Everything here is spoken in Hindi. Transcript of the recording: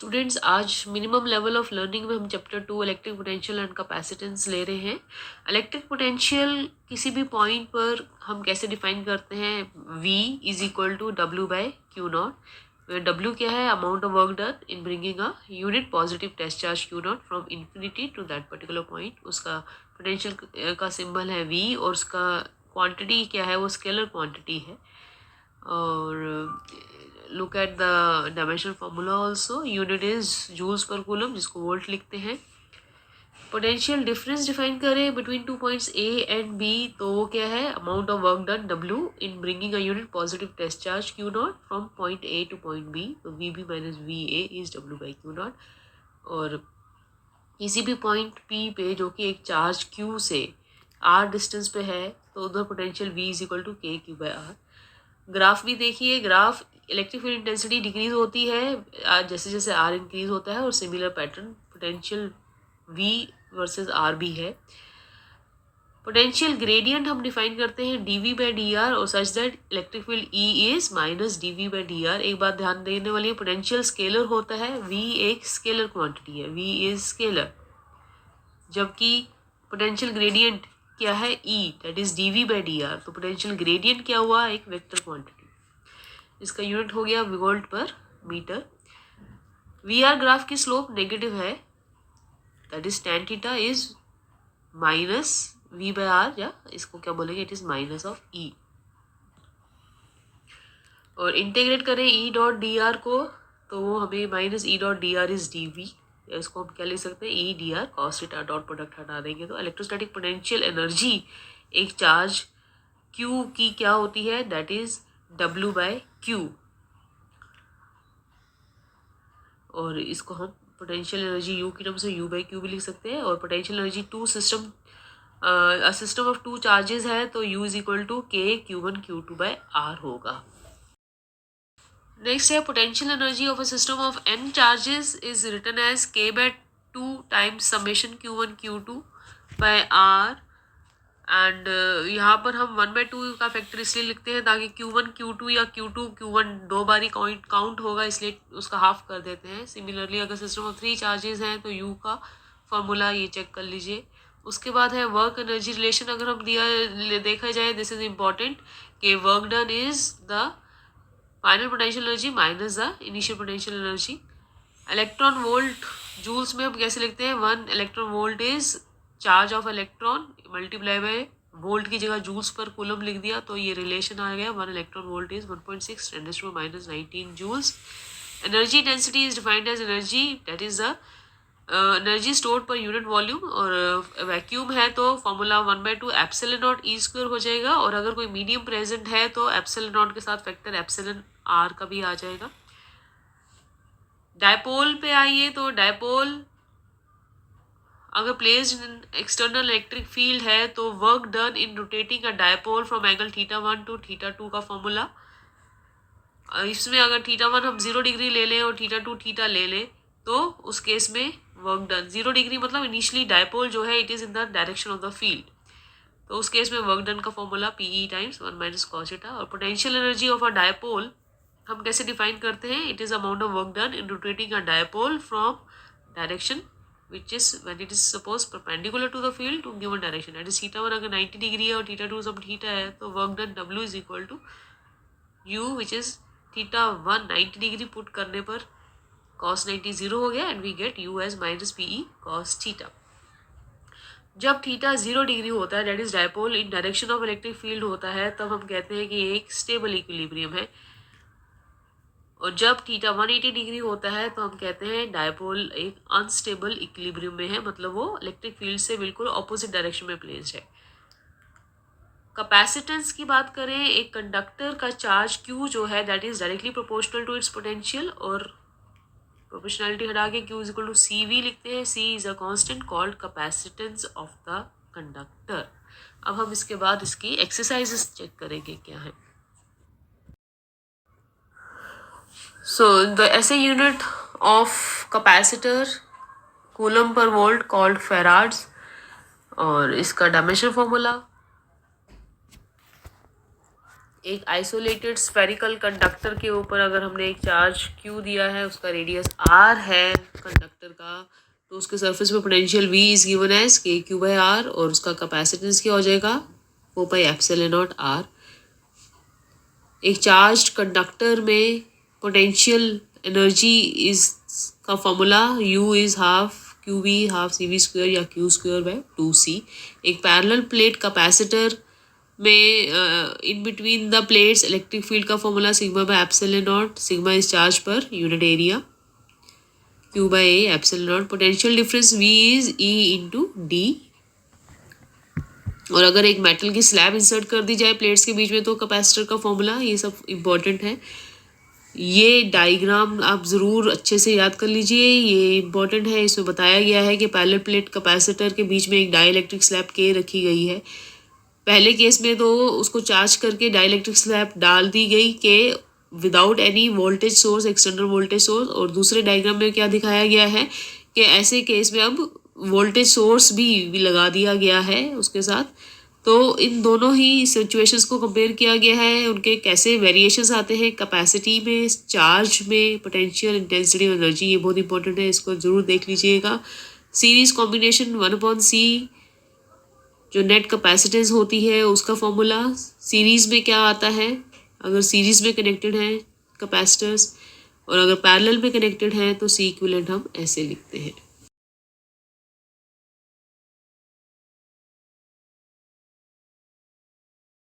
स्टूडेंट्स, आज मिनिमम लेवल ऑफ लर्निंग में हम chapter 2 electric potential and capacitance ले रहे हैं। इलेक्ट्रिक पोटेंशियल किसी भी पॉइंट पर हम कैसे डिफाइन करते हैं? V is equal to W by Q naught. W क्या है? Amount of work done in bringing a unit positive test charge Q naught from infinity to that particular point. उसका पोटेंशियल का सिंबल है V और उसका क्वांटिटी क्या है? वो स्केलर क्वांटिटी है। और look at the dimension formula also. Unit is joules per coulomb, जिसको वोल्ट लिखते हैं। पोटेंशियल डिफरेंस डिफाइन करें between two points A and B, तो वो क्या है? Amount of work done W in bringing a unit positive test charge Q naught from point A to point B. तो V B minus V A is W by Q naught. और किसी भी पॉइंट P पे जो कि एक चार्ज Q से R डिस्टेंस पे है, तो उधर potential V is equal to K Q by R. Graph भी देखिए, graph electric field intensity decrease होती है जैसे जैसे आर इंक्रीज होता है, और similar pattern potential V versus R भी है। पोटेंशियल ग्रेडियंट हम डिफाइन करते हैं dv बाई डी आर, और such that electric field E is minus dv by D R. एक बात ध्यान देने वाली है, पोटेंशियल स्केलर होता है, V एक स्केलर क्वांटिटी है, V इज स्केलर, जबकि पोटेंशियल ग्रेडियंट क्या है? E, that is dv by D R. तो पोटेंशियल ग्रेडियंट क्या हुआ? एक वेक्टर क्वांटिटी। इसका यूनिट हो गया volt per metre. V R graph की स्लोप नेगेटिव है, that is tan theta is minus V by R, या इसको क्या बोलेंगे? It is minus of E। और इंटीग्रेट करें E डॉट डी आर को, तो वो हमें minus E dot D R is dV, या इसको हम क्या लिख सकते हैं? E D R cos theta. Dot product हटा देंगे तो इलेक्ट्रोस्टैटिक पोटेंशियल एनर्जी एक चार्ज Q की क्या होती है? That is W by Q. और इसको हम पोटेंशियल एनर्जी U की टर्म से U बाई क्यू भी लिख सकते हैं। और potential energy to system system of two charges है, तो U is equal to K Q1 Q2 by R होगा। नेक्स्ट है potential energy of a system of n charges is written as K by 2 times summation Q1 Q2 by R. And यहाँ पर हम 1/2 का फैक्टर इसलिए लिखते हैं ताकि Q1 Q2 या Q2 Q1 दो बारी काउंट होगा, इसलिए उसका हाफ कर देते हैं। सिमिलरली अगर सिस्टम ऑफ 3 चार्जेस हैं तो U का फॉर्मूला ये चेक कर लीजिए। उसके बाद है वर्क एनर्जी रिलेशन। अगर हम देखा जाए, दिस इज इम्पॉर्टेंट, कि work done is the final potential energy minus the initial potential energy. Electron volt joules में हम कैसे लिखते हैं? 1 electron volt is charge of electron multiply by volt की जगह जूल्स पर कूलम लिख दिया, तो ये रिलेशन आ गया। 1 electron volt is 1.6 × 10⁻⁻19 joules. Energy density is defined as energy, that is the energy stored per unit volume. और वैक्यूम है तो formula 1/2 epsilon naught E square हो जाएगा। और अगर कोई मीडियम प्रेजेंट है तो एप्सिलॉन नॉट के साथ फैक्टर एप्सिलॉन आर का भी आ जाएगा। डायपोल पे आइए, तो डायपोल अगर placed in external electric field है, तो work done in rotating a dipole from angle θ1 to θ2 का फॉर्मूला। इसमें अगर θ1 हम 0 डिग्री ले लें और θ2 थीटा ले लें, तो उस केस में वर्क डन 0 डिग्री मतलब इनिशियली डायपोल जो है it is in the direction of the field, तो उस केस में वर्क डन का formula PE times 1 minus cos theta. और potential energy of a dipole हम कैसे डिफाइन करते हैं? It is amount of work done in rotating a dipole from direction which is when it is supposed perpendicular to the field to given direction, that is θ1 अगर 90 डिग्री है और θ2 सब थीटा है, तो work done W is equal to U which is θ1 90 degree put करने पर cos 90 0 हो गया, and we get U as minus PE cos theta. जब थीटा 0 डिग्री होता है, that is dipole in direction of electric field होता है, तब हम कहते हैं कि एक स्टेबल इक्विलिब्रियम है। और जब थीटा 180 डिग्री होता है, तो हम कहते हैं डायपोल एक अनस्टेबल इक्विलिब्रियम में है, मतलब वो इलेक्ट्रिक फील्ड से बिल्कुल ऑपोजिट डायरेक्शन में प्लेस्ड है। कैपेसिटेंस की बात करें, एक कंडक्टर का चार्ज Q जो है that is directly proportional to its potential, और प्रोपोर्शनलिटी हटा के Q is equal to CV लिखते हैं। C is a constant called capacitance of the conductor. अब हम इसके बाद इसकी एक्सरसाइजेस चेक करेंगे क्या है। So the SI unit of capacitor coulomb per volt called farads, और इसका डायमेंशन फॉर्मूला एक आइसोलेटेड स्फेरिकल कंडक्टर के ऊपर अगर हमने एक चार्ज Q दिया है, उसका रेडियस R है कंडक्टर का, तो उसके सरफेस पे potential V is given as KQ/R और उसका कैपेसिटेंस क्या हो जाएगा 4πε0R। एक चार्ज कंडक्टर में पोटेंशियल एनर्जी इज का formula U is half QV half CV² या Q²/2C। एक पैरेलल प्लेट कैपेसिटर में in between the plates electric field का formula σ/ε0। Sigma is charge per unit area, Q/A ε0। Potential difference V is E into D। और अगर एक मेटल की स्लैब इंसर्ट कर दी जाए प्लेट्स के बीच में तो कैपेसिटर का फॉर्मूला, ये सब इम्पॉर्टेंट है। ये डायग्राम आप ज़रूर अच्छे से याद कर लीजिए, ये इम्पॉर्टेंट है। इसमें बताया गया है कि पैरेलल प्लेट कैपेसिटर के बीच में एक डाइलेक्ट्रिक स्लैब K रखी गई है। पहले केस में तो उसको चार्ज करके डाइलेक्ट्रिक स्लैब डाल दी गई कि without any voltage source, external voltage source. और दूसरे डायग्राम में क्या दिखाया गया है कि ऐसे केस में अब वोल्टेज सोर्स भी लगा दिया गया है उसके साथ। तो इन दोनों ही सिचुएशंस को कंपेयर किया गया है, उनके कैसे वेरिएशंस आते हैं कैपेसिटी में, चार्ज में, पोटेंशियल, इंटेंसिटी और एनर्जी। ये बहुत इंपॉर्टेंट है, इसको ज़रूर देख लीजिएगा। सीरीज कॉम्बिनेशन 1/C जो नेट कैपेसिटेंस होती है उसका फॉर्मूला सीरीज़ में क्या आता है, अगर सीरीज़ में कनेक्टेड हैं कैपेसिटर्स, और अगर पैरेलल में कनेक्टेड हैं तो C इक्विवेलेंट हम ऐसे लिखते हैं।